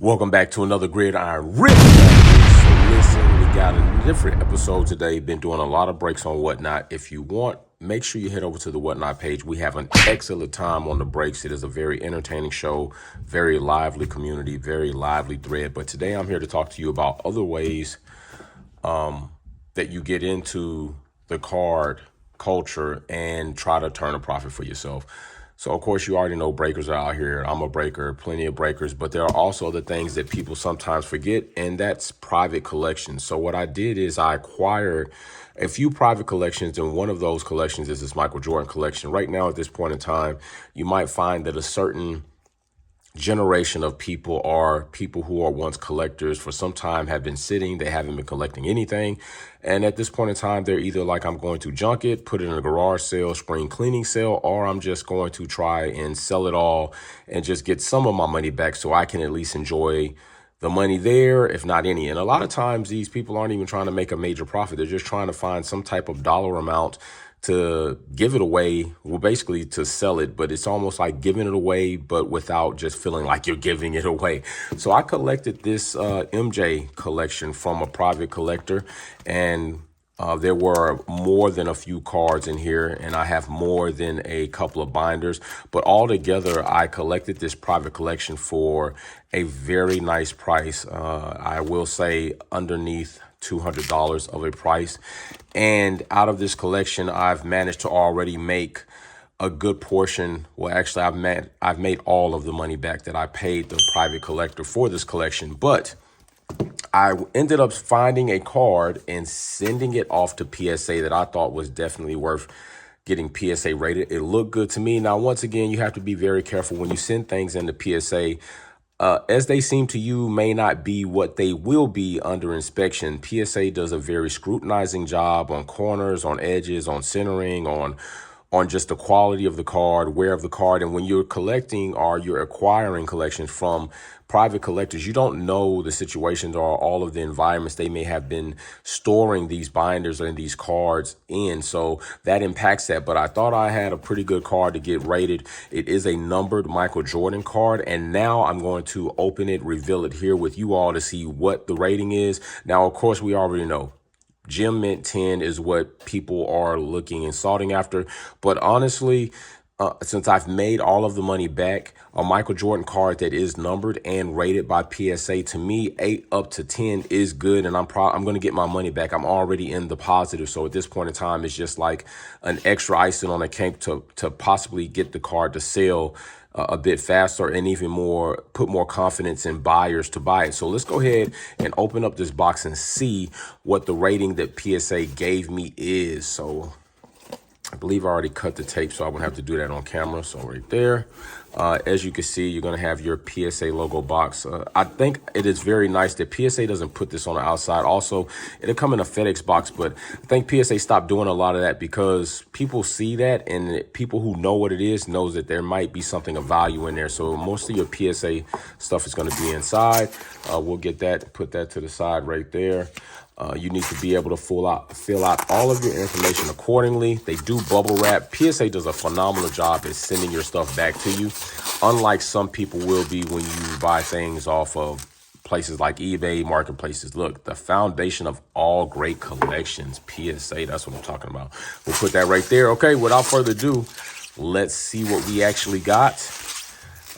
Welcome back to another Gridiron Rip. So listen, we got a different episode today. Been doing a lot of breaks on Whatnot. If you want, make sure you head over to the Whatnot page. We have an excellent time on the breaks. It is a very entertaining show, very lively community, very lively thread. But today I'm here to talk to you about other ways that you get into the card culture and try to turn a profit for yourself. So, of course, you already know breakers are out here. I'm a breaker, plenty of breakers, but there are also the things that people sometimes forget, and that's private collections. So what I did is I acquired a few private collections, and one of those collections is this Michael Jordan collection. Right now, at this point in time, you might find that a certain generation of people are people who are once collectors for some time, have been sitting, they haven't been collecting anything. And at this point in time, they're either like, I'm going to junk it, put it in a garage sale, spring cleaning sale, or I'm just going to try and sell it all and just get some of my money back so I can at least enjoy the money there, if not any. And a lot of times these people aren't even trying to make a major profit. They're just trying to find some type of dollar amount to give it away, well, basically to sell it, but it's almost like giving it away, but without just feeling like you're giving it away. So I collected this MJ collection from a private collector, and there were more than a few cards in here, and I have more than a couple of binders. But altogether, I collected this private collection for a very nice price. I will say underneath $200 of a price. And out of this collection, I've managed to already make a good portion. Well, actually, I've made all of the money back that I paid the private collector for this collection. But I ended up finding a card and sending it off to PSA that I thought was definitely worth getting PSA rated. It looked good to me. Now, once again, you have to be very careful when you send things into PSA. As they seem to you may not be what they will be under inspection. PSA does a very scrutinizing job on corners, on edges, on centering, on just the quality of the card, wear of the card. And when you're collecting or you're acquiring collections from private collectors, you don't know the situations or all of the environments they may have been storing these binders and these cards in. So that impacts that. But I thought I had a pretty good card to get rated. It is a numbered Michael Jordan card. And now I'm going to open it, reveal it here with you all to see what the rating is. Now, of course, we already know Gem Mint 10 is what people are looking and sought after. But honestly, since I've made all of the money back, a Michael Jordan card that is numbered and rated by PSA, to me, 8 up to 10 is good. And I'm going to get my money back. I'm already in the positive. So at this point in time, it's just like an extra icing on a cake to possibly get the card to sell a bit faster and even more, put more confidence in buyers to buy it. So let's go ahead and open up this box and see what the rating that PSA gave me is. So I believe I already cut the tape, so I won't have to do that on camera. So right there, as you can see, you're going to have your PSA logo box. I think it is very nice that PSA doesn't put this on the outside. Also, it'll come in a FedEx box, but I think PSA stopped doing a lot of that because people see that, and people who know what it is knows that there might be something of value in there. So most of your PSA stuff is going to be inside. We'll get that, put that to the side right there. You need to be able to fill out all of your information accordingly. They do bubble wrap. PSA does a phenomenal job at sending your stuff back to you, unlike some people will be when you buy things off of places like eBay, marketplaces. Look, the foundation of all great collections, PSA, that's what I'm talking about. We'll put that right there. Okay, without further ado, let's see what we actually got.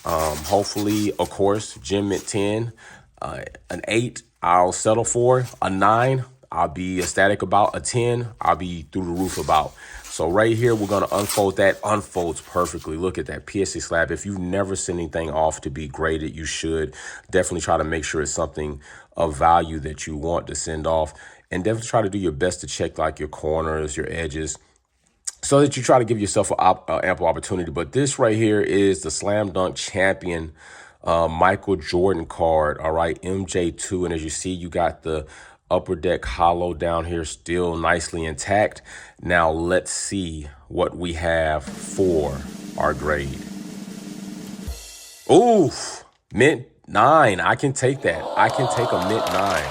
Hopefully, of course, Gem Mint 10, an 8. I'll settle for a 9. I'll be ecstatic about a 10. I'll be through the roof about. So right here, we're going to unfold that. Unfolds perfectly. Look at that PSA slab. If you've never sent anything off to be graded, you should definitely try to make sure it's something of value that you want to send off. And definitely try to do your best to check like your corners, your edges, so that you try to give yourself an ample opportunity. But this right here is the Slam Dunk Champion Michael Jordan card. All right, MJ2. And as you see, you got the upper deck hollow down here still nicely intact. Now let's see what we have for our grade. Ooh, mint 9. I can take that. I can take a mint 9.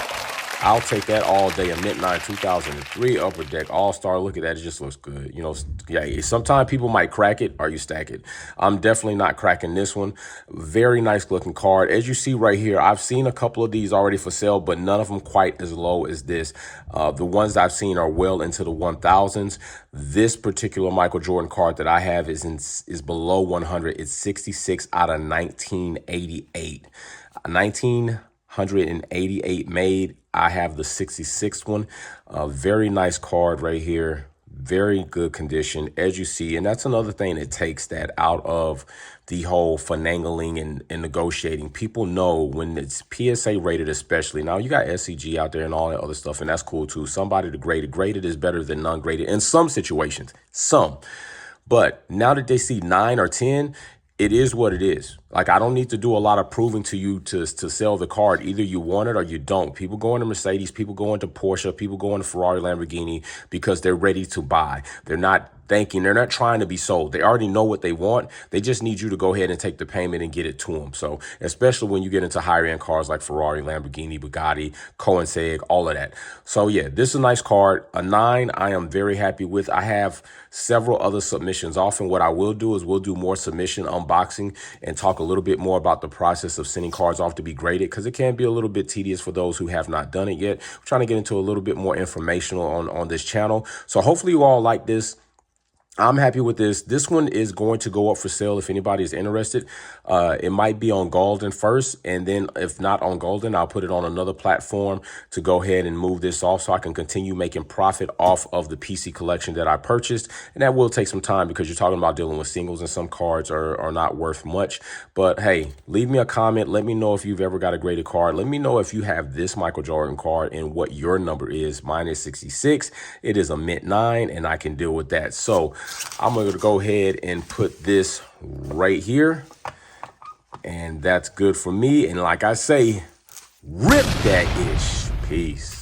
I'll take that all day. A Mint 9 2003 Upper Deck All-Star. Look at that. It just looks good. You know, yeah, sometimes people might crack it or you stack it. I'm definitely not cracking this one. Very nice looking card. As you see right here, I've seen a couple of these already for sale, but none of them quite as low as this. The ones I've seen are well into the 1000s. This particular Michael Jordan card that I have is below 100. It's 66 out of 1988. 1988 made. I have the 66th one. Very nice card right here. Very good condition, as you see. And that's another thing that takes that out of the whole finagling and negotiating. People know when it's PSA rated, especially. Now, you got SCG out there and all that other stuff, and that's cool too. Somebody to grade it. Graded is better than non-graded in some situations. Some. But now that they see 9 or 10, it is what it is. Like, I don't need to do a lot of proving to you to sell the card. Either you want it or you don't. People go into Mercedes, people go into Porsche, people go into Ferrari, Lamborghini because they're ready to buy. They're not thinking, they're not trying to be sold. They already know what they want. They just need you to go ahead and take the payment and get it to them. So especially when you get into higher end cars like Ferrari, Lamborghini, Bugatti, Koenigsegg, all of that. So yeah, this is a nice card. A 9 I am very happy with. I have several other submissions. Often what I will do is we'll do more submission unboxing and talk a little bit more about the process of sending cards off to be graded, because it can be a little bit tedious for those who have not done it yet. I'm trying to get into a little bit more informational on this channel. So hopefully you all like this. I'm happy with this. This one is going to go up for sale if anybody is interested. It might be on Golden first, and then if not on Golden, I'll put it on another platform to go ahead and move this off so I can continue making profit off of the PC collection that I purchased. And that will take some time because you're talking about dealing with singles, and some cards are not worth much. But hey, leave me a comment. Let me know if you've ever got a graded card. Let me know if you have this Michael Jordan card and what your number is. Mine is 66. It is a Mint 9, and I can deal with that. So I'm going to go ahead and put this right here, and that's good for me. And like I say, rip that ish. Peace.